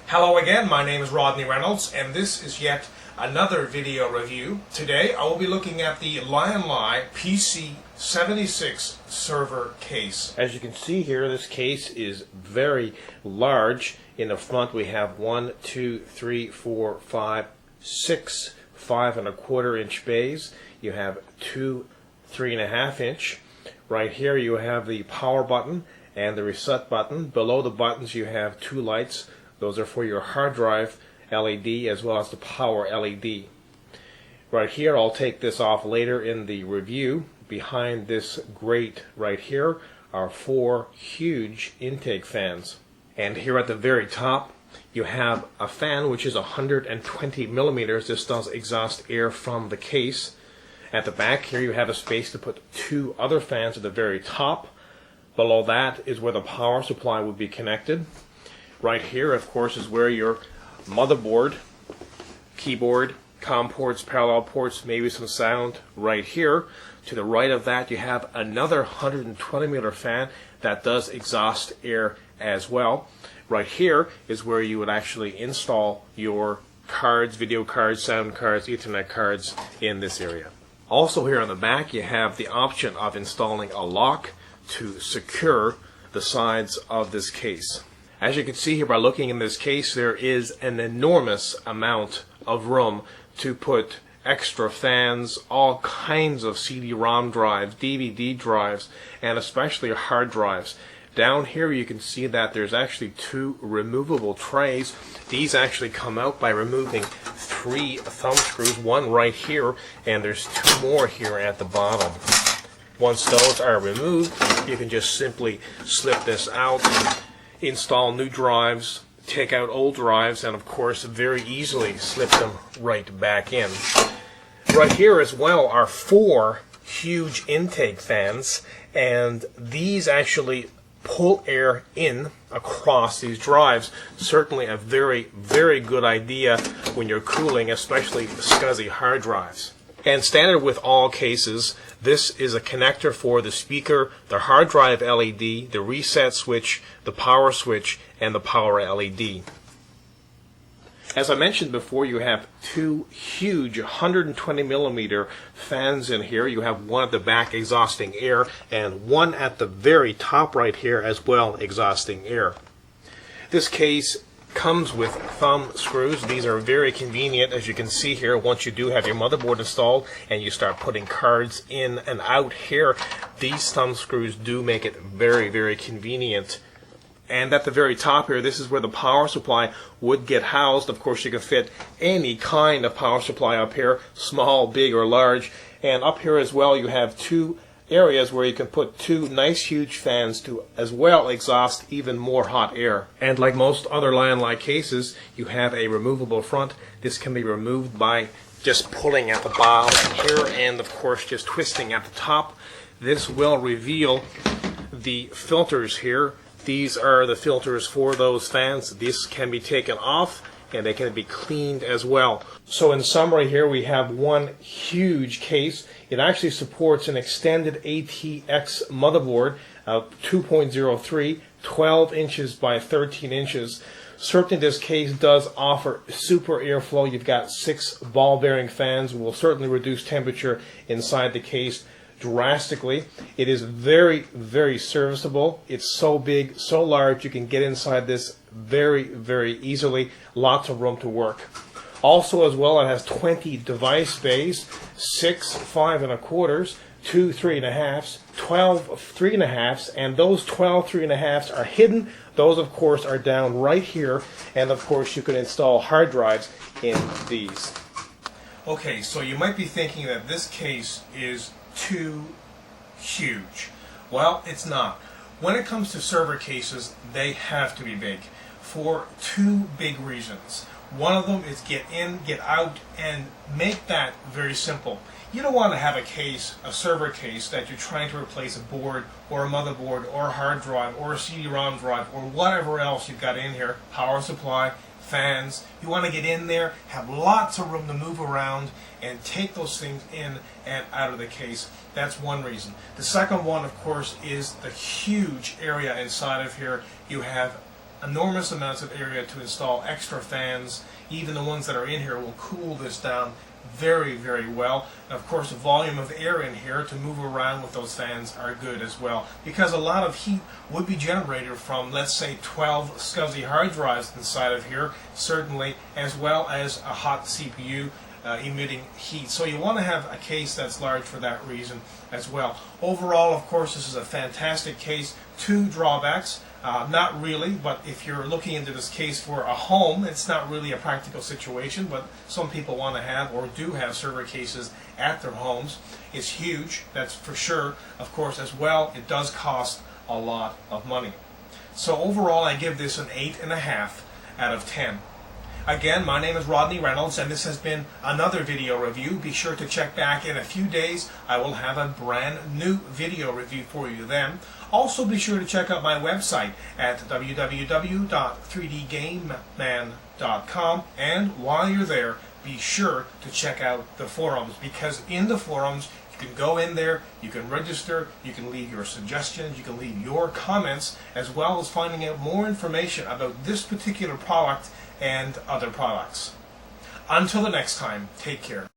Hello again, my name is Rodney Reynolds, and this is yet another video review. Today I will be looking at the Lian PC-76 server case. As you can see here, this case is very large. In the front we have 1, 2, 3, 4, 5, 6 5.25-inch bays. You have 2 3.5-inch. Right here you have the power button and the reset button. Below the buttons you have 2 lights. Those are for your hard drive LED as well as the power LED. Right here, I'll take this off later in the review. Behind this grate right here are 4 huge intake fans. And here at the very top you have a fan which is 120 millimeters. This does exhaust air from the case. At the back here you have a space to put 2 other fans at the very top. Below that is where the power supply would be connected. Right here, of course, is where your motherboard, keyboard, COM ports, parallel ports, maybe some sound right here. To the right of that you have another 120 millimeter fan that does exhaust air as well. Right here is where you would actually install your cards, video cards, sound cards, Ethernet cards in this area. Also here on the back you have the option of installing a lock to secure the sides of this case. As you can see here by looking in this case, there is an enormous amount of room to put extra fans, all kinds of CD-ROM drives, DVD drives, and especially hard drives. Down here you can see that there's actually 2 removable trays. These actually come out by removing 3 thumb screws, one right here, and there's 2 more here at the bottom. Once those are removed, you can just simply slip this out, install new drives, take out old drives, and of course very easily slip them right back in. Right here as well are 4 huge intake fans, and these actually pull air in across these drives. Certainly a very, very good idea when you're cooling, especially SCSI hard drives. And standard with all cases, this is a connector for the speaker, the hard drive LED, the reset switch, the power switch, and the power LED. As I mentioned before, you have 2 huge 120 millimeter fans in here. You have one at the back exhausting air, and one at the very top right here as well exhausting air. This case comes with thumb screws. These are very convenient, as you can see here. Once you do have your motherboard installed and you start putting cards in and out here, these thumb screws do make it very, very convenient. And at the very top here, this is where the power supply would get housed. Of course, you can fit any kind of power supply up here, small, big, or large. And up here as well, you have 2 areas where you can put 2 nice huge fans to as well exhaust even more hot air. And like most other Lian cases, you have a removable front. This can be removed by just pulling at the bottom here and of course just twisting at the top. This will reveal the filters here. These are the filters for those fans. This can be taken off and they can be cleaned as well. So in summary here we have one huge case. It actually supports an extended ATX motherboard of 2.03, 12 inches by 13 inches. Certainly this case does offer super airflow. You've got 6 ball bearing fans, will certainly reduce temperature inside the case drastically. It is very, very serviceable. It's so big, so large, you can get inside this very, very easily. Lots of room to work. Also as well, it has 20 device bays, 6 5.25s, 2 3.5s, 12 3.5s, and those 12 3.5s are hidden. Those of course are down right here, and of course you can install hard drives in these. Okay, so you might be thinking that this case is too huge. Well, it's not. When it comes to server cases, they have to be big for 2 big reasons. One of them is get in, get out, and make that very simple. You don't want to have a case, a server case, that you're trying to replace a board or a motherboard or a hard drive or a CD-ROM drive or whatever else you've got in here, power supply, fans. You want to get in there, have lots of room to move around, and take those things in and out of the case. That's one reason. The second one, of course, is the huge area inside of here. You have enormous amounts of area to install extra fans. Even the ones that are in here will cool this down very, very well. And of course, the volume of air in here to move around with those fans are good as well, because a lot of heat would be generated from, let's say, 12 SCSI hard drives inside of here, certainly, as well as a hot CPU emitting heat. So you want to have a case that's large for that reason as well. Overall, of course, this is a fantastic case. Two drawbacks. Not really, but if you're looking into this case for a home, it's not really a practical situation, but some people want to have or do have server cases at their homes. It's huge, that's for sure. Of course, as well, it does cost a lot of money. So overall, I give this an 8.5 out of 10. Again, my name is Rodney Reynolds, and this has been another video review. Be sure to check back in a few days. I will have a brand new video review for you then. Also, be sure to check out my website at www.3dgameman.com, and while you're there, be sure to check out the forums, because in the forums, you can go in there, you can register, you can leave your suggestions, you can leave your comments, as well as finding out more information about this particular product and other products. Until the next time, take care.